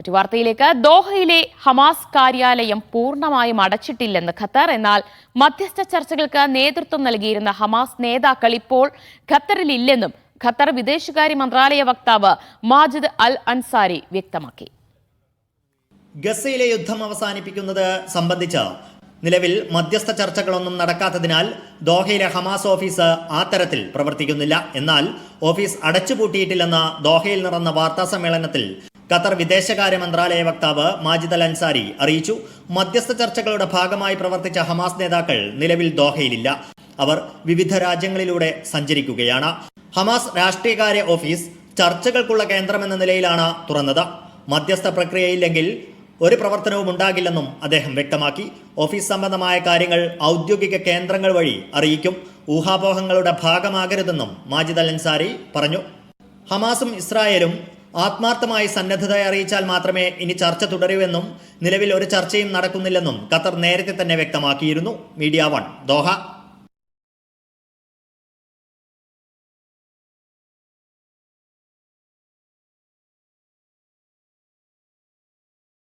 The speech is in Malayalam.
മറ്റു വാർത്തയിലേക്ക്. ദോഹയിലെ ഹമാസ് കാര്യാലയം പൂർണ്ണമായും അടച്ചിട്ടില്ലെന്ന് ഖത്തർ. എന്നാൽ മധ്യസ്ഥ ചർച്ചകൾക്ക് നേതൃത്വം നൽകിയിരുന്ന ഹമാസ് നേതാക്കൾ ഇപ്പോൾ ഖത്തറിൽ ഇല്ലെന്നും ഖത്തർ വിദേശകാര്യ മന്ത്രാലയ വക്താവ് മാജിദ് അൽ അൻസാരി വ്യക്തമാക്കി. ഗസയിലെ യുദ്ധം അവസാനിപ്പിക്കുന്നത് സംബന്ധിച്ച് നിലവിൽ മധ്യസ്ഥ ചർച്ചകളൊന്നും നടക്കാത്തതിനാൽ ദോഹയിലെ ഹമാസ് ഓഫീസ് ആ തരത്തിൽ പ്രവർത്തിക്കുന്നില്ല. എന്നാൽ ഓഫീസ് അടച്ചുപൂട്ടിയിട്ടില്ലെന്ന് ദോഹയിൽ നടന്ന വാർത്താ സമ്മേളനത്തിൽ ഖത്തർ വിദേശകാര്യ മന്ത്രാലയ വക്താവ് മാജിദ് അൽ അൻസാരി അറിയിച്ചു. മധ്യസ്ഥ ചർച്ചകളുടെ ഭാഗമായി പ്രവർത്തിച്ച ഹമാസ് നേതാക്കൾ നിലവിൽ ദോഹയിലില്ല. അവർ വിവിധ രാജ്യങ്ങളിലൂടെ സഞ്ചരിക്കുകയാണ്. ഹമാസ് രാഷ്ട്രീയകാര്യ ഓഫീസ് ചർച്ചകൾക്കുള്ള കേന്ദ്രമെന്ന നിലയിലാണ് തുറന്നത്. മധ്യസ്ഥ പ്രക്രിയയില്ലെങ്കിൽ ഒരു പ്രവർത്തനവും ഉണ്ടാകില്ലെന്നും അദ്ദേഹം വ്യക്തമാക്കി. ഓഫീസ് സംബന്ധമായ കാര്യങ്ങൾ ഔദ്യോഗിക കേന്ദ്രങ്ങൾ വഴി അറിയിക്കും. ഊഹാപോഹങ്ങളുടെ ഭാഗമാകരുതെന്നും മാജിദ് അൽ അൻസാരി പറഞ്ഞു. ഹമാസും ഇസ്രായേലും ആത്മാർത്ഥമായി സന്നദ്ധത അറിയിച്ചാൽ മാത്രമേ ഇനി ചർച്ച തുടരൂവെന്നും നിലവിൽ ഒരു ചർച്ചയും നടക്കുന്നില്ലെന്നും ഖത്തർ നേരത്തെ തന്നെ വ്യക്തമാക്കിയിരുന്നു. Media 1 Doha.